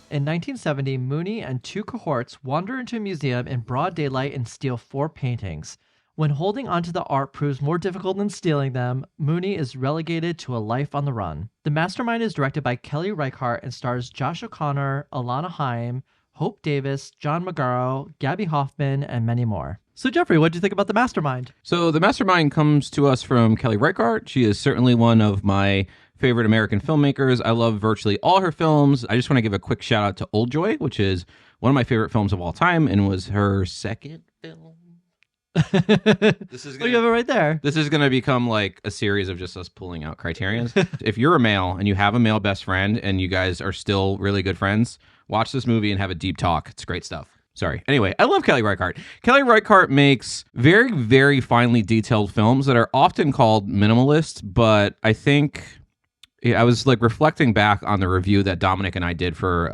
In 1970, Mooney and two cohorts wander into a museum in broad daylight and steal 4 paintings. When holding onto the art proves more difficult than stealing them, Mooney is relegated to a life on the run. The Mastermind is directed by Kelly Reichardt and stars Josh O'Connor, Alana Haim, Hope Davis, John Magaro, Gaby Hoffmann, and many more. So Jeffrey, what do you think about The Mastermind? So The Mastermind comes to us from Kelly Reichardt. She is certainly one of my favorite American filmmakers. I love virtually all her films. I just want to give a quick shout out to Old Joy, which is one of my favorite films of all time and was her second film. This is you have it right there. This is going to become like a series of just us pulling out criterions. If you're a male and you have a male best friend and you guys are still really good friends, watch this movie and have a deep talk. It's great stuff. Sorry. Anyway, I love Kelly Reichardt. Kelly Reichardt makes very, very finely detailed films that are often called minimalist, but I think I was like reflecting back on the review that Dominic and I did for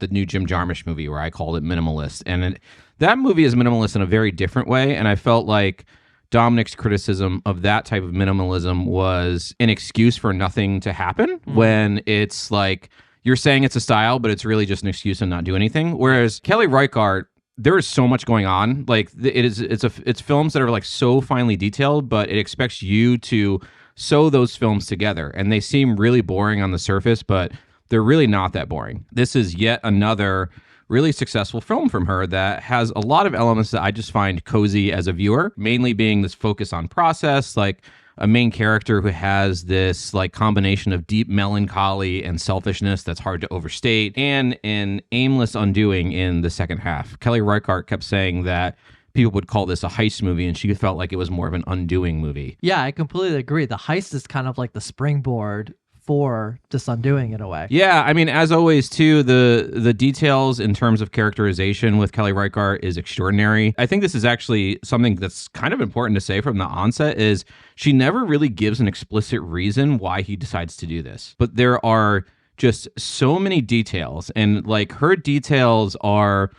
the new Jim Jarmusch movie where I called it minimalist. And that movie is minimalist in a very different way. And I felt like Dominic's criticism of that type of minimalism was an excuse for nothing to happen when it's like you're saying it's a style, but it's really just an excuse to not do anything. Whereas Kelly Reichardt, there is so much going on. Like it's films that are like so finely detailed, but it expects you to sew those films together. And they seem really boring on the surface, but they're really not that boring. This is yet another really successful film from her that has a lot of elements that I just find cozy as a viewer, mainly being this focus on process, like a main character who has this like combination of deep melancholy and selfishness that's hard to overstate, and an aimless undoing in the second half. Kelly Reichardt kept saying that people would call this a heist movie, and she felt like it was more of an undoing movie. Yeah, I completely agree. The heist is kind of like the springboard for this undoing in a way. Yeah, I mean, as always, too, the details in terms of characterization with Kelly Reichardt is extraordinary. I think this is actually something that's kind of important to say from the onset is she never really gives an explicit reason why he decides to do this. But there are just so many details, and like her details are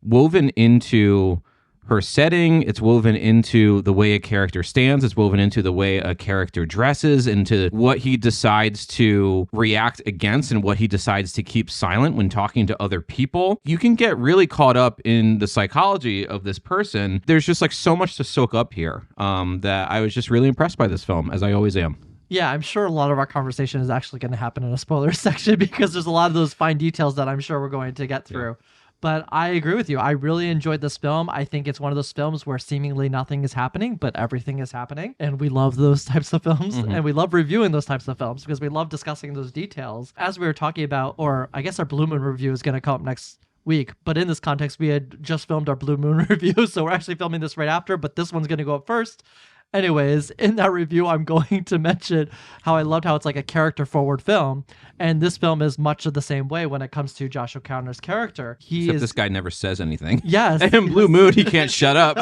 woven into her setting, it's woven into the way a character stands, it's woven into the way a character dresses, into what he decides to react against and what he decides to keep silent when talking to other people. You can get really caught up in the psychology of this person. There's just like so much to soak up here that I was just really impressed by this film, as I always am. Yeah, I'm sure a lot of our conversation is actually going to happen in a spoiler section because there's a lot of those fine details that I'm sure we're going to get through. Yeah. But I agree with you. I really enjoyed this film. I think it's one of those films where seemingly nothing is happening, but everything is happening. And we love those types of films. And we love reviewing those types of films because we love discussing those details. As we were talking about, or I guess our Blue Moon review is going to come up next week. But in this context, we had just filmed our Blue Moon review. So we're actually filming this right after, but this one's going to go up first. Anyways, in that review, I'm going to mention how I loved how it's like a character-forward film, and this film is much of the same way when it comes to Josh O'Connor's character. Except this guy never says anything. Yes. And in Blue Moon, he can't shut up.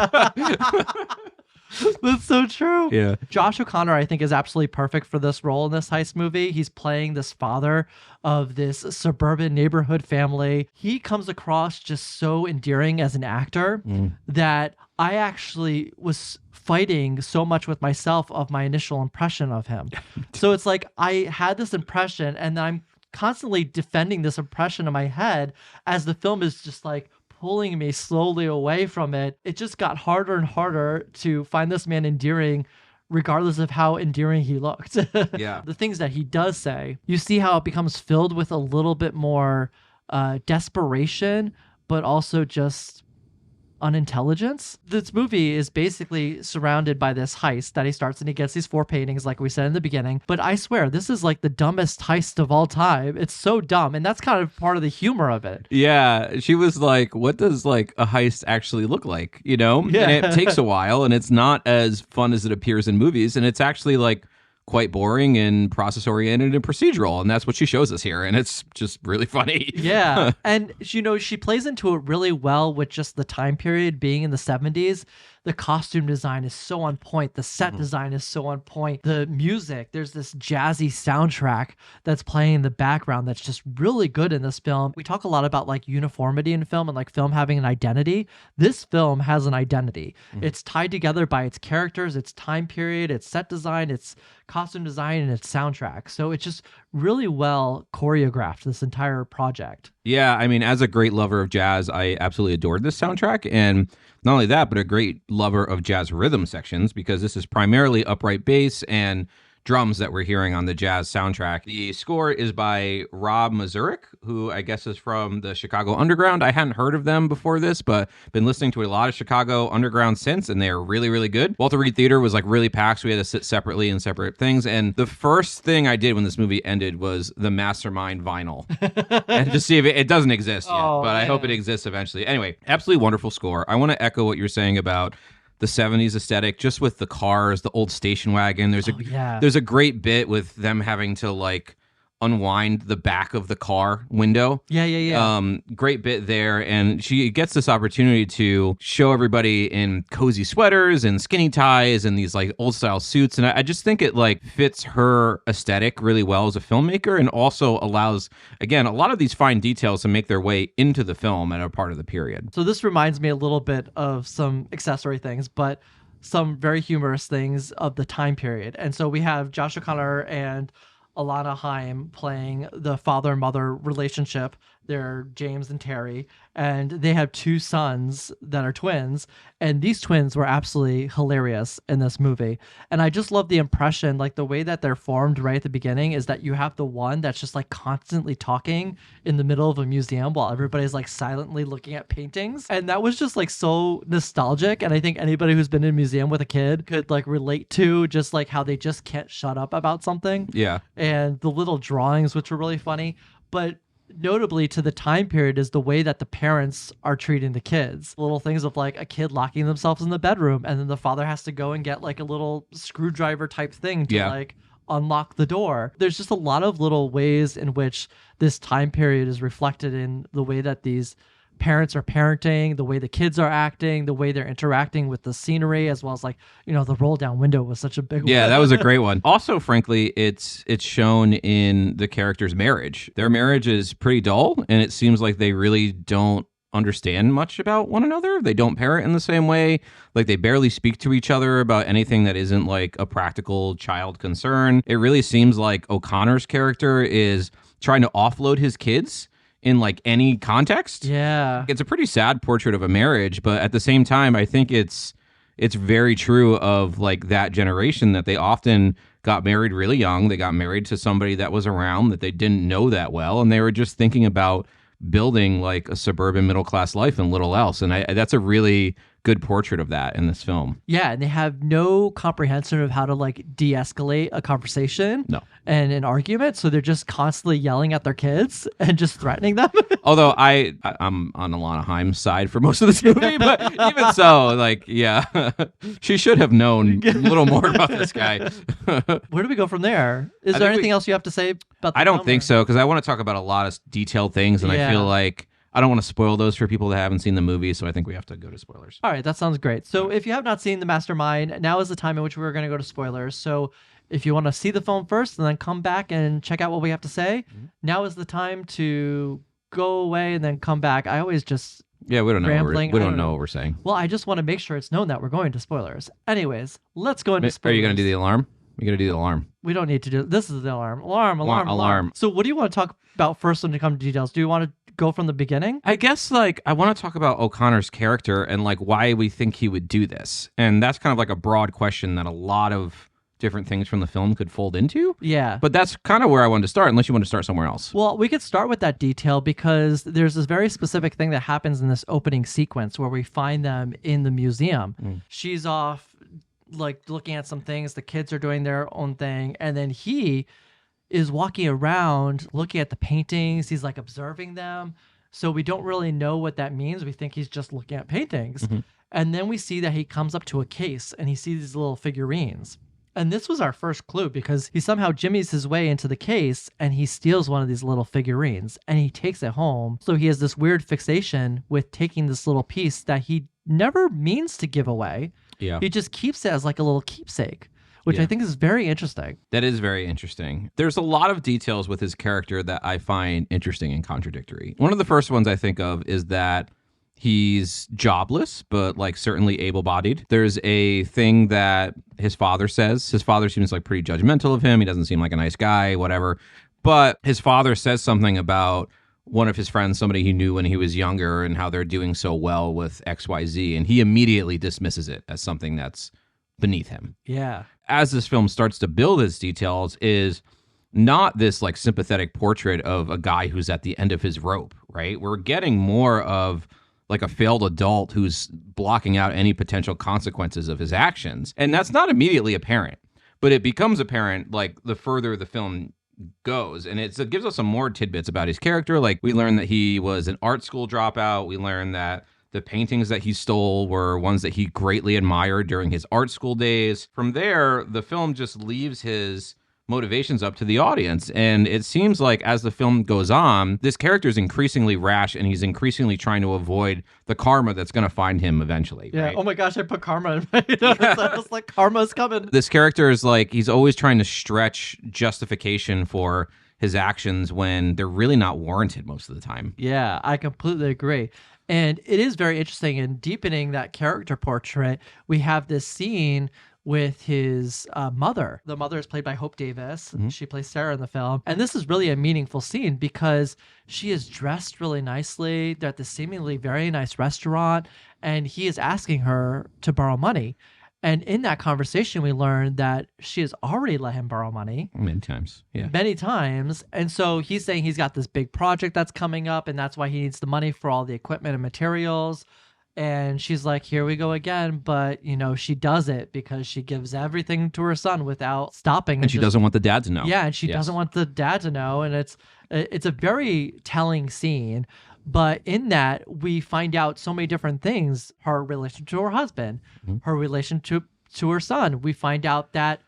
That's so true. Yeah. Josh O'Connor, I think, is absolutely perfect for this role in this heist movie. He's playing this father of this suburban neighborhood family. He comes across just so endearing as an actor that I actually was fighting so much with myself of my initial impression of him. So it's like I had this impression and I'm constantly defending this impression in my head as the film is just like pulling me slowly away from it. It just got harder and harder to find this man endearing regardless of how endearing he looked. Yeah. The things that he does say, you see how it becomes filled with a little bit more desperation, but also just unintelligence. This movie is basically surrounded by this heist that he starts, and he gets these 4 paintings like we said in the beginning. But I swear, this is like the dumbest heist of all time. It's so dumb, and that's kind of part of the humor of it. Yeah, she was like, what does like a heist actually look like? You know? Yeah. And it takes a while, and it's not as fun as it appears in movies, and it's actually like quite boring and process-oriented and procedural, and that's what she shows us here, and it's just really funny. Yeah, and you know, she plays into it really well with just the time period being in the 70s. The costume design is so on point. The set design is so on point. The music, there's this jazzy soundtrack that's playing in the background that's just really good in this film. We talk a lot about like uniformity in film and like film having an identity. This film has an identity. It's tied together by its characters, its time period, its set design, its costume design, and its soundtrack. So it's just really well choreographed, this entire project. Yeah, I mean, as a great lover of jazz, I absolutely adored this soundtrack. And not only that, but a great lover of jazz rhythm sections, because this is primarily upright bass and drums that we're hearing on the jazz soundtrack. The score is by Rob Mazurek, who I guess is from the Chicago Underground. I hadn't heard of them before this, but been listening to a lot of Chicago Underground since, and they're really, really good. Walter Reed Theater was like really packed, so we had to sit separately in separate things. And the first thing I did when this movie ended was the Mastermind vinyl. And to see if it doesn't exist yet, but I hope it exists eventually. Anyway, absolutely wonderful score. I want to echo what you're saying about the 70s aesthetic, just with the cars, the old station wagon. There's a great bit with them having to like unwind the back of the car window. Yeah. Great bit there. And she gets this opportunity to show everybody in cozy sweaters and skinny ties and these like old style suits. And I just think it like fits her aesthetic really well as a filmmaker, and also allows, again, a lot of these fine details to make their way into the film at a part of the period. So this reminds me a little bit of some accessory things, but some very humorous things of the time period. And so we have Josh O'Connor and Alana Haim playing the father-mother relationship. They're James and Terry, and they have two sons that are twins, and these twins were absolutely hilarious in this movie. And I just love the impression, like the way that they're formed right at the beginning is that you have the one that's just like constantly talking in the middle of a museum while everybody's like silently looking at paintings. And that was just like so nostalgic, and I think anybody who's been in a museum with a kid could like relate to just like how they just can't shut up about something. Yeah. And the little drawings, which were really funny. But notably to the time period is the way that the parents are treating the kids. Little things of like a kid locking themselves in the bedroom, and then the father has to go and get like a little screwdriver type thing to like unlock the door. There's just a lot of little ways in which this time period is reflected in the way that these parents are parenting, the way the kids are acting, the way they're interacting with the scenery, as well as like, the roll down window was such a big one. Yeah, that was a great one. Also, frankly, it's shown in the characters' marriage. Their marriage is pretty dull, and it seems like they really don't understand much about one another. They don't parent in the same way. Like they barely speak to each other about anything that isn't like a practical child concern. It really seems like O'Connor's character is trying to offload his kids in like any context. Yeah. It's a pretty sad portrait of a marriage, but at the same time, I think it's very true of like that generation, that they often got married really young. They got married to somebody that was around that they didn't know that well, and they were just thinking about building like a suburban middle class life and little else. And that's a really good portrait of that in this film. Yeah, and they have no comprehension of how to like de-escalate a conversation and an argument, so they're just constantly yelling at their kids and just threatening them. Although I'm on Alana Haim's side for most of this movie, but even so, like, yeah, she should have known a little more about this guy. Where do we go from there? Is there anything else you have to say about the I don't film, think or? so, because I want to talk about a lot of detailed things, and I feel like I don't want to spoil those for people that haven't seen the movie, so I think we have to go to spoilers. All right, that sounds great. So if you have not seen The Mastermind, now is the time in which we're going to go to spoilers. So if you want to see the film first and then come back and check out what we have to say, now is the time to go away and then come back. I always just we don't know. rambling. We don't know what we're saying. Well, I just want to make sure it's known that we're going to spoilers. Anyways, let's go into spoilers. Are you going to do the alarm? You're going to do the alarm. We don't need to do this. Is the alarm. So what do you want to talk about first when it comes to details? Do you want to go from the beginning? I guess like I want to talk about O'Connor's character and like why we think he would do this. And that's kind of like a broad question that a lot of different things from the film could fold into. Yeah. But that's kind of where I wanted to start, unless you want to start somewhere else. Well, we could start with that detail because there's this very specific thing that happens in this opening sequence where we find them in the museum. She's off like looking at some things, the kids are doing their own thing, and then he is walking around looking at the paintings. He's like observing them. So we don't really know what that means. We think he's just looking at paintings. And then we see that he comes up to a case and he sees these little figurines. And this was our first clue because he somehow jimmies his way into the case and he steals one of these little figurines and he takes it home. So he has this weird fixation with taking this little piece that he never means to give away. Yeah. He just keeps it as like a little keepsake, which I think is very interesting. That is very interesting. There's a lot of details with his character that I find interesting and contradictory. One of the first ones I think of is that he's jobless, but like certainly able-bodied. There's a thing that his father says. His father seems like pretty judgmental of him. He doesn't seem like a nice guy, whatever. But his father says something about one of his friends, somebody he knew when he was younger, and how they're doing so well with XYZ. And he immediately dismisses it as something that's beneath him. Yeah. As this film starts to build its details, is not this like sympathetic portrait of a guy who's at the end of his rope, right? We're getting more of like a failed adult who's blocking out any potential consequences of his actions. And that's not immediately apparent, but it becomes apparent like the further the film goes. And it gives us some more tidbits about his character. Like we learn that he was an art school dropout. We learn that the paintings that he stole were ones that he greatly admired during his art school days. From there, the film just leaves his motivations up to the audience. And it seems like as the film goes on, this character is increasingly rash and he's increasingly trying to avoid the karma that's going to find him eventually. Yeah. Right? Oh my gosh, I put karma in my notes. I was like, karma's coming. This character is like, he's always trying to stretch justification for his actions when they're really not warranted most of the time. Yeah, I completely agree. And it is very interesting in deepening that character portrait. We have this scene with his mother. The mother is played by Hope Davis. Mm-hmm. She plays Sarah in the film. And this is really a meaningful scene because she is dressed really nicely. They're at this seemingly very nice restaurant, and he is asking her to borrow money. And in that conversation, we learn that she has already let him borrow money. Many times. Yeah. Many times. And so he's saying he's got this big project that's coming up, and that's why he needs the money for all the equipment and materials. And she's like, here we go again. But, you know, she does it because she gives everything to her son without stopping. And she doesn't want the dad to know. Yeah, and she doesn't want the dad to know. And it's a very telling scene. But in that, we find out so many different things. Her relation to her husband, her relationship to her son. We find out that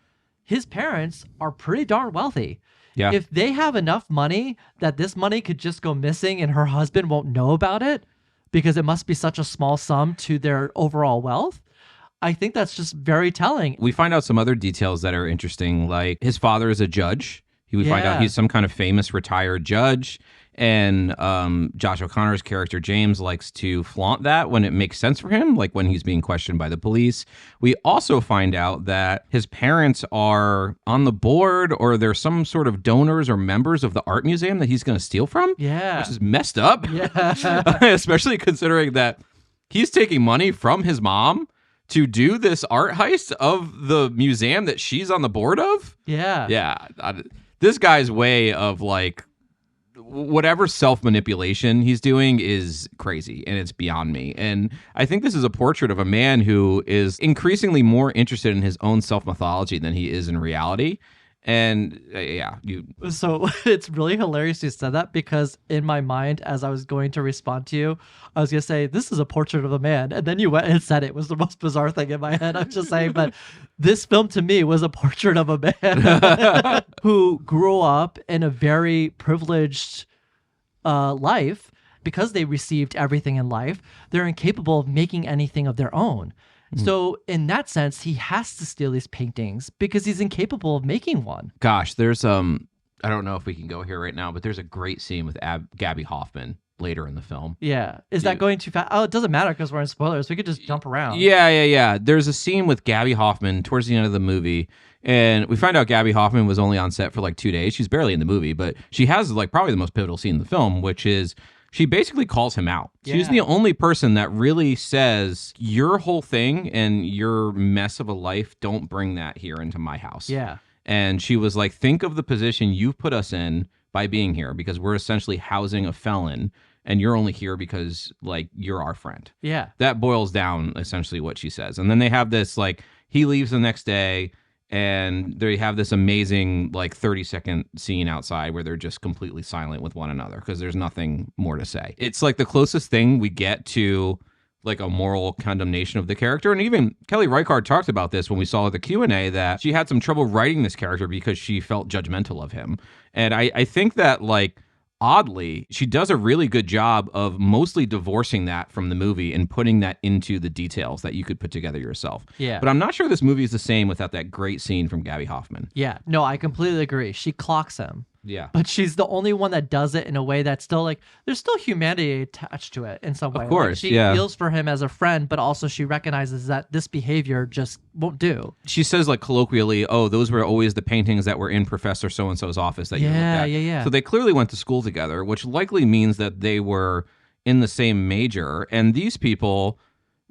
his parents are pretty darn wealthy. Yeah. If they have enough money that this money could just go missing and her husband won't know about it, because it must be such a small sum to their overall wealth, I think that's just very telling. We find out some other details that are interesting, like his father is a judge. We find out he's some kind of famous retired judge. And Josh O'Connor's character, James, likes to flaunt that when it makes sense for him, like when he's being questioned by the police. We also find out that his parents are on the board, or they're some sort of donors or members of the art museum that he's going to steal from. Yeah. Which is messed up. Yeah. Especially considering that he's taking money from his mom to do this art heist of the museum that she's on the board of. Yeah. Yeah. This guy's way of like, whatever self-manipulation he's doing is crazy, and it's beyond me. And I think this is a portrait of a man who is increasingly more interested in his own self-mythology than he is in reality. And So it's really hilarious you said that, because in my mind, as I was going to respond to you, I was going to say, this is a portrait of a man. And then you went and said it. Was the most bizarre thing in my head. I'm just saying, but this film to me was a portrait of a man who grew up in a very privileged life. Because they received everything in life, they're incapable of making anything of their own. So in that sense, he has to steal these paintings because he's incapable of making one. Gosh, there's I don't know if we can go here right now, but there's a great scene with Gaby Hoffmann later in the film. Yeah. Is that going too fast? Oh, it doesn't matter because we're in spoilers. We could just jump around. Yeah. There's a scene with Gaby Hoffmann towards the end of the movie, and we find out Gaby Hoffmann was only on set for like 2 days. She's barely in the movie, but she has like probably the most pivotal scene in the film, which is she basically calls him out. She's the only person that really says, your whole thing and your mess of a life, don't bring that here into my house. Yeah. And she was like, think of the position you've put us in by being here, because we're essentially housing a felon, and you're only here because like you're our friend. Yeah. That boils down essentially what she says. And then they have this like, he leaves the next day, and they have this amazing like 30-second scene outside where they're just completely silent with one another because there's nothing more to say. It's like the closest thing we get to like a moral condemnation of the character. And even Kelly Reichardt talked about this when we saw the Q&A, that she had some trouble writing this character because she felt judgmental of him. And I think that like, oddly, she does a really good job of mostly divorcing that from the movie and putting that into the details that you could put together yourself. Yeah. But I'm not sure this movie is the same without that great scene from Gaby Hoffmann. Yeah. No, I completely agree. She clocks him. Yeah. But she's the only one that does it in a way that's still like there's still humanity attached to it in some way. Of course, like she feels for him as a friend, but also she recognizes that this behavior just won't do. She says like colloquially, "Oh, those were always the paintings that were in Professor so and so's office that you looked at." Yeah. So they clearly went to school together, which likely means that they were in the same major. And these people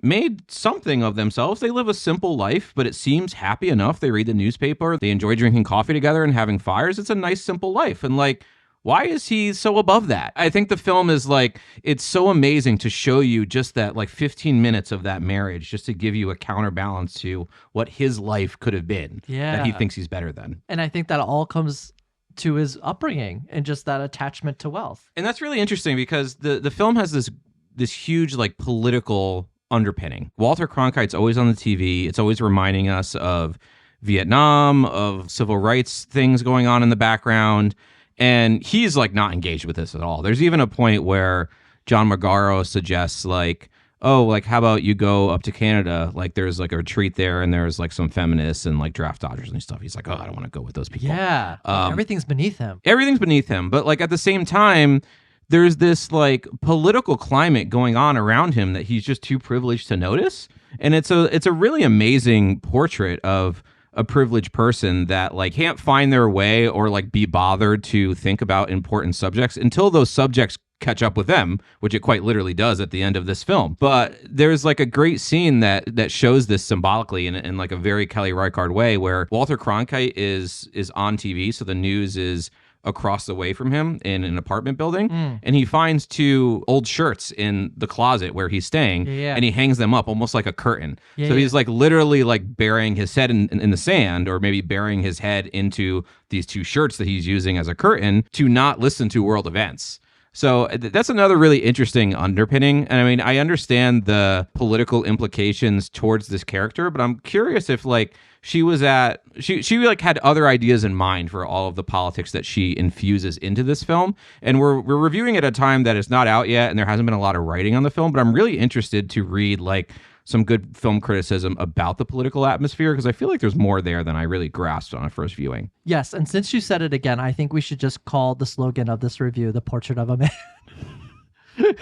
made something of themselves. They live a simple life, but it seems happy enough. They read the newspaper. They enjoy drinking coffee together and having fires. It's a nice, simple life. And like, why is he so above that? I think the film is like, it's so amazing to show you just that like 15 minutes of that marriage, just to give you a counterbalance to what his life could have been. Yeah. That he thinks he's better than. And I think that all comes to his upbringing and just that attachment to wealth. And that's really interesting because the film has this huge like political underpinning. Walter Cronkite's always on the TV. It's always reminding us of Vietnam, of civil rights things going on in the background. And he's like not engaged with this at all. There's even a point where John Magaro suggests like, oh, like how about you go up to Canada? Like there's like a retreat there and there's like some feminists and like draft dodgers and stuff. He's like, oh, I don't want to go with those people. Yeah. Everything's beneath him. Everything's beneath him. But like at the same time, there's this like political climate going on around him that he's just too privileged to notice. And it's a really amazing portrait of a privileged person that like can't find their way or like be bothered to think about important subjects until those subjects catch up with them, which it quite literally does at the end of this film. But there's like a great scene that shows this symbolically in like a very Kelly Reichardt way, where Walter Cronkite is on TV, so the news is across the way from him in an apartment building, and he finds two old shirts in the closet where he's staying, and he hangs them up almost like a curtain. So he's like literally like burying his head in the sand, or maybe burying his head into these two shirts that he's using as a curtain to not listen to world events. So that's another really interesting underpinning. And I mean, I understand the political implications towards this character, but I'm curious if like she like had other ideas in mind for all of the politics that she infuses into this film. And we're reviewing it at a time that it's not out yet and there hasn't been a lot of writing on the film, but I'm really interested to read like some good film criticism about the political atmosphere, because I feel like there's more there than I really grasped on a first viewing. Yes, and since you said it again, I think we should just call the slogan of this review "The Portrait of a Man."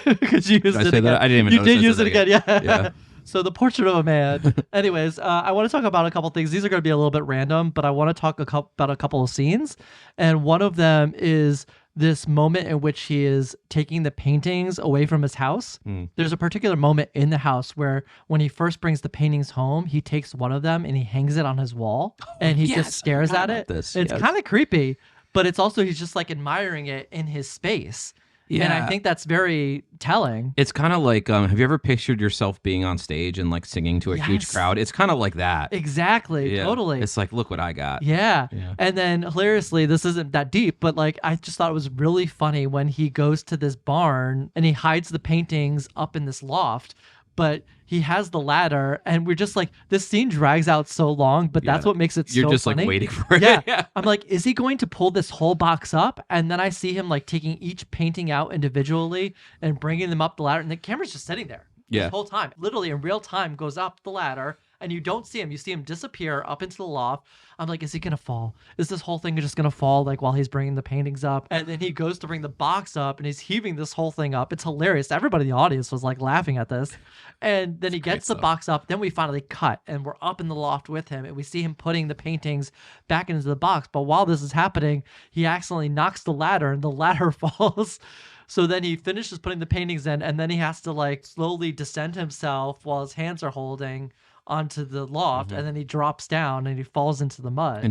Because you used Did I it say again. that? I didn't even You notice did I use said it that again, yeah. Yeah. So the portrait of a man. Anyways, I want to talk about a couple things. These are going to be a little bit random, but I want to talk about a couple of scenes. And one of them is this moment in which he is taking the paintings away from his house. There's a particular moment in the house where when he first brings the paintings home, he takes one of them and he hangs it on his wall and he just stares at it. It's kind of creepy, but it's also, he's just like admiring it in his space. Yeah. And I think that's very telling. It's kind of like, have you ever pictured yourself being on stage and like singing to a huge crowd? It's kind of like that. Exactly. Yeah. Totally. It's like, look what I got. Yeah. And then hilariously, this isn't that deep, but like, I just thought it was really funny when he goes to this barn and he hides the paintings up in this loft, but he has the ladder, and we're just like, this scene drags out so long, but that's what makes it so funny. You're just like waiting for it. Yeah. I'm like, is he going to pull this whole box up? And then I see him like taking each painting out individually and bringing them up the ladder, and the camera's just sitting there this whole time. Literally in real time goes up the ladder, and you don't see him. You see him disappear up into the loft. I'm like, is he gonna fall? Is this whole thing just gonna fall like while he's bringing the paintings up? And then he goes to bring the box up and he's heaving this whole thing up. It's hilarious. Everybody in the audience was like laughing at this. And then he gets the box up. Then we finally cut and we're up in the loft with him and we see him putting the paintings back into the box. But while this is happening, he accidentally knocks the ladder and the ladder falls. So then he finishes putting the paintings in, and then he has to like slowly descend himself while his hands are holding onto the loft, and then he drops down and he falls into the mud.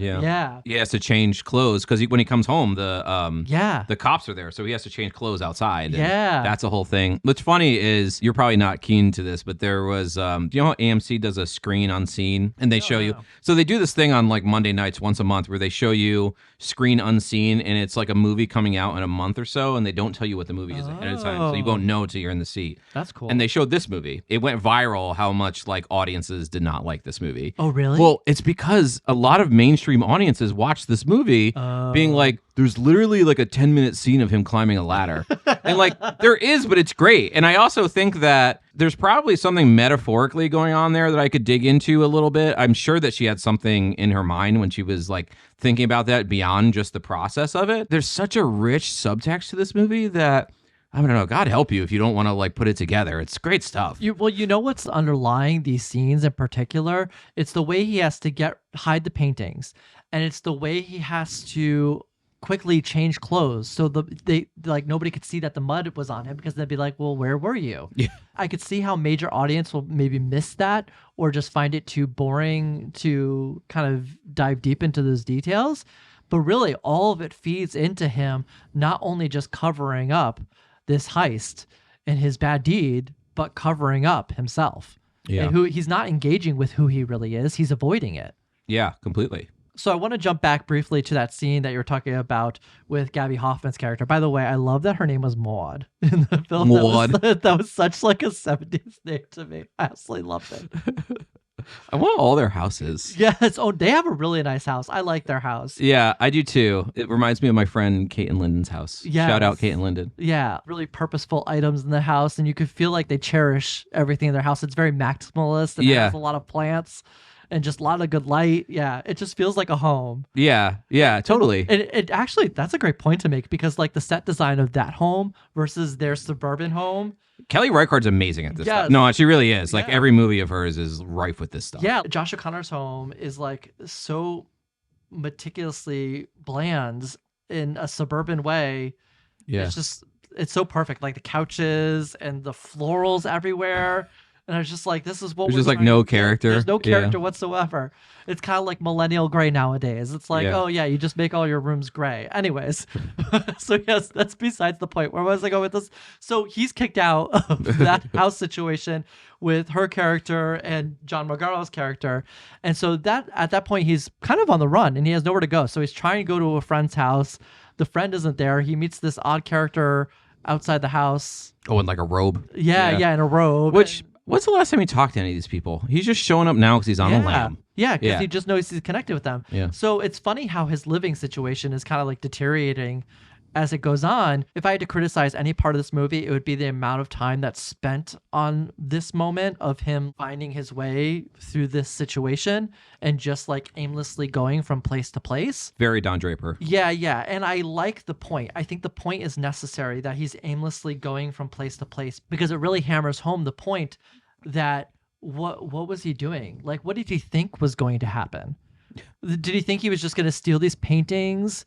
Yeah. He has to change clothes because when he comes home, the cops are there, so he has to change clothes outside. That's a whole thing. What's funny is, you're probably not keen to this, but there was, do you know how AMC does a screen unseen, and they show you? So they do this thing on like Monday nights once a month where they show you screen unseen, and it's like a movie coming out in a month or so, and they don't tell you what the movie is ahead of time, so you won't know till you're in the seat. That's cool. And they showed this movie. It went viral how much like audiences did not like this movie. Oh, really? Well, it's because a lot of mainstream audiences watched this movie being like, there's literally like a 10-minute scene of him climbing a ladder. And like, there is, but it's great. And I also think that there's probably something metaphorically going on there that I could dig into a little bit. I'm sure that she had something in her mind when she was like thinking about that beyond just the process of it. There's such a rich subtext to this movie that I don't know. God help you if you don't want to like put it together. It's great stuff. Well, you know what's underlying these scenes in particular? It's the way he has to hide the paintings, and it's the way he has to quickly change clothes so they like nobody could see that the mud was on him, because they'd be like, well, where were you? Yeah. I could see how major audience will maybe miss that or just find it too boring to kind of dive deep into those details. But really, all of it feeds into him not only just covering up this heist and his bad deed, but covering up himself. Yeah. And he's not engaging with who he really is. He's avoiding it. Yeah, completely. So I want to jump back briefly to that scene that you were talking about with Gaby Hoffmann's character. By the way, I love that her name was Maud in the film. Maud. That was such like a 70s name to me. I absolutely loved it. I want all their houses. Yeah, they have a really nice house. I like their house. Yeah, I do too. It reminds me of my friend Kate and Lyndon's house. Yes. Shout out Kate and Lyndon. Yeah, really purposeful items in the house, and you could feel like they cherish everything in their house. It's very maximalist, and it has a lot of plants and just a lot of good light. Yeah, it just feels like a home. Yeah, totally. It actually, that's a great point to make, because like the set design of that home versus their suburban home. Kelly Reichardt's amazing at this Yes. stuff. No, she really is. Like Yeah. every movie of hers is rife with this stuff. Yeah, Josh O'Connor's home is like so meticulously bland in a suburban way. Yeah. It's so perfect. Like the couches and the florals everywhere. And I was just like, this is what There's we're just like trying no to do. character. There's no character whatsoever. It's kind of like millennial gray nowadays. It's like, oh yeah, you just make all your rooms gray. Anyways, so yes, that's besides the point. Where was I going with this? So he's kicked out of that house situation with her character and John Magaro's character. And so that at that point, he's kind of on the run and he has nowhere to go. So he's trying to go to a friend's house. The friend isn't there. He meets this odd character outside the house. Oh, in like a robe. Yeah, in a robe. When's the last time he talked to any of these people? He's just showing up now because he's on the lam. Yeah, because he just knows he's connected with them. Yeah. So it's funny how his living situation is kind of like deteriorating as it goes on. If I had to criticize any part of this movie, it would be the amount of time that's spent on this moment of him finding his way through this situation and just like aimlessly going from place to place. Very Don Draper. Yeah. And I like the point. I think the point is necessary that he's aimlessly going from place to place, because it really hammers home the point that what was he doing? Like, what did he think was going to happen? Did he think he was just going to steal these paintings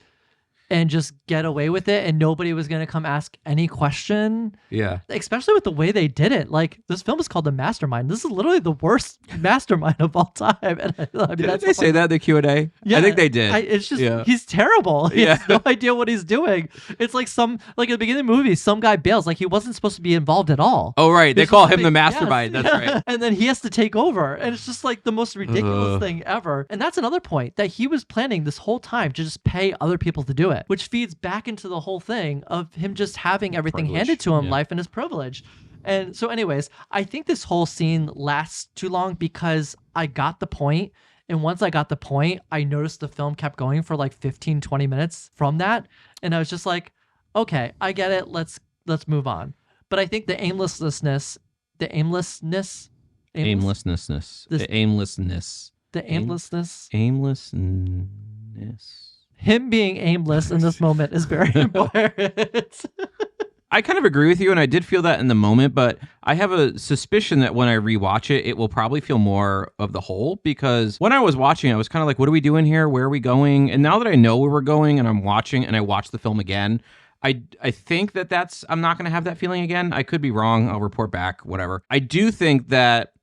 and just get away with it and nobody was going to come ask any question? Yeah. Especially with the way they did it. Like, this film is called The Mastermind. This is literally the worst mastermind of all time. And I mean, Did they say that in the Q&A? Yeah, I think they did. It's just, he's terrible. He has no idea what he's doing. It's like at the beginning of the movie, some guy bails. Like, he wasn't supposed to be involved at all. Oh, right. They call him the mastermind. Yes. That's right. And then he has to take over. And it's just like the most ridiculous thing ever. And that's another point, that he was planning this whole time to just pay other people to do it, which feeds back into the whole thing of him just having everything handed to him, life and his privilege. And so anyways, I think this whole scene lasts too long because I got the point. And once I got the point, I noticed the film kept going for like 15, 20 minutes from that. And I was just like, okay, I get it. Let's move on. But I think the aimlessness, him being aimless in this moment is very important. I kind of agree with you, and I did feel that in the moment, but I have a suspicion that when I rewatch it, it will probably feel more of the whole, because when I was watching, I was kind of like, what are we doing here? Where are we going? And now that I know where we're going and I'm watching and I watch the film again, I think I'm not going to have that feeling again. I could be wrong. I'll report back, whatever. I do think that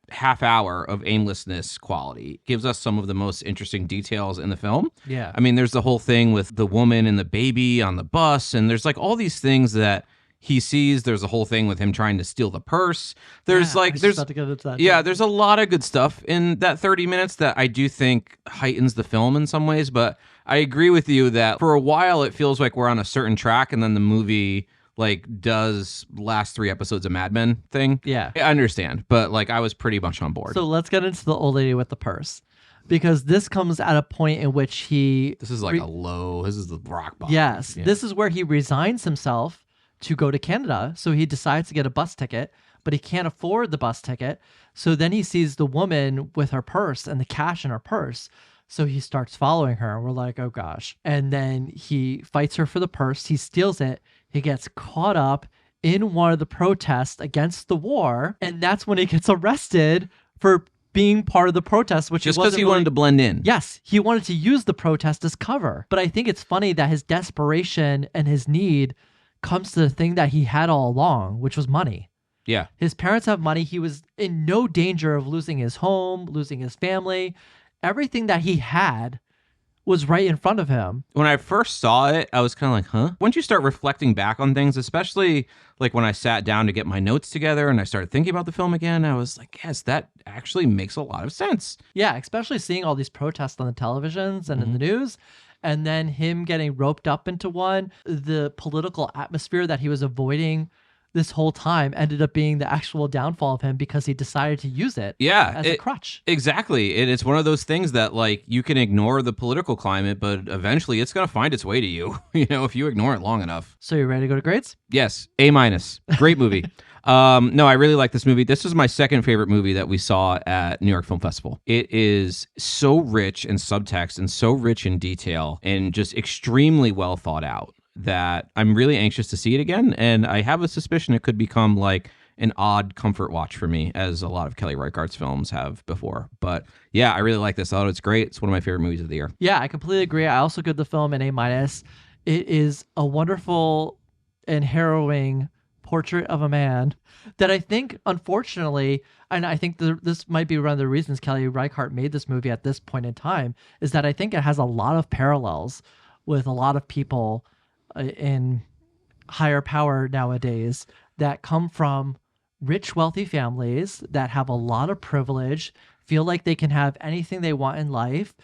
half hour of aimlessness quality gives us some of the most interesting details in the film. Yeah. I mean, there's the whole thing with the woman and the baby on the bus, and there's like all these things that he sees. There's a whole thing with him trying to steal the purse. There's there's a lot of good stuff in that 30 minutes that I do think heightens the film in some ways, but I agree with you that for a while it feels like we're on a certain track and then the movie like does last 3 episodes of Mad Men thing. Yeah. I understand, but like I was pretty much on board. So let's get into the old lady with the purse, because this comes at a point in which this is like this is the rock bottom. Yes, this is where he resigns himself to go to Canada. So he decides to get a bus ticket, but he can't afford the bus ticket. So then he sees the woman with her purse and the cash in her purse. So he starts following her. We're like, oh gosh. And then he fights her for the purse. He steals it. He gets caught up in one of the protests against the war. And that's when he gets arrested for being part of the protest, which just because he wanted to blend in. Yes, he wanted to use the protest as cover. But I think it's funny that his desperation and his need comes to the thing that he had all along, which was money. Yeah. His parents have money. He was in no danger of losing his home, losing his family. Everything that he had was right in front of him. When I first saw it, I was kind of like, huh? Once you start reflecting back on things, especially like when I sat down to get my notes together and I started thinking about the film again, I was like, yes, that actually makes a lot of sense. Yeah, especially seeing all these protests on the televisions and in the news, and then him getting roped up into one. The political atmosphere that he was avoiding this whole time ended up being the actual downfall of him because he decided to use it as a crutch. Exactly. It's one of those things that like you can ignore the political climate, but eventually it's going to find its way to you, if you ignore it long enough. So you ready to go to grades? Yes. A-. Great movie. No, I really like this movie. This is my second favorite movie that we saw at New York Film Festival. It is so rich in subtext and so rich in detail and just extremely well thought out that I'm really anxious to see it again. And I have a suspicion it could become like an odd comfort watch for me, as a lot of Kelly Reichardt's films have before. But yeah, I really like this. I thought it's great. It's one of my favorite movies of the year. Yeah, I completely agree. I also give the film an A-. It is a wonderful and harrowing portrait of a man that I think, unfortunately, and I think this might be one of the reasons Kelly Reichardt made this movie at this point in time, is that I think it has a lot of parallels with a lot of people in higher power nowadays that come from rich, wealthy families that have a lot of privilege, feel like they can have anything they want in life,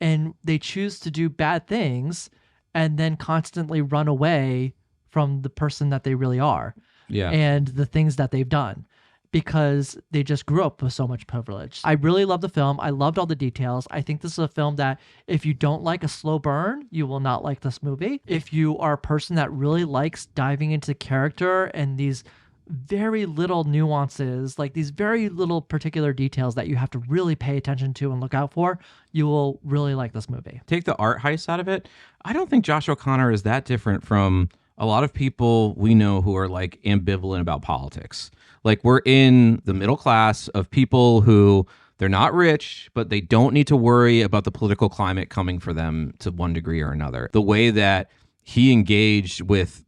and they choose to do bad things and then constantly run away from the person that they really are and the things that they've done, because they just grew up with so much privilege. I really love the film. I loved all the details. I think this is a film that if you don't like a slow burn, you will not like this movie. If you are a person that really likes diving into character and these very little nuances, like these very little particular details that you have to really pay attention to and look out for, you will really like this movie. Take the art heist out of it. I don't think Josh O'Connor is that different from a lot of people we know who are like ambivalent about politics. Like, we're in the middle class of people who they're not rich, but they don't need to worry about the political climate coming for them to one degree or another. The way that he engaged with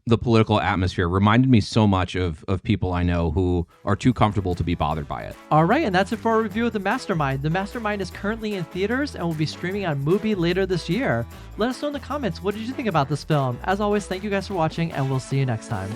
the political atmosphere reminded me so much of people I know who are too comfortable to be bothered by it. All right, and that's it for our review of The Mastermind. The Mastermind is currently in theaters and will be streaming on Mubi later this year. Let us know in the comments, what did you think about this film? As always, thank you guys for watching, and we'll see you next time.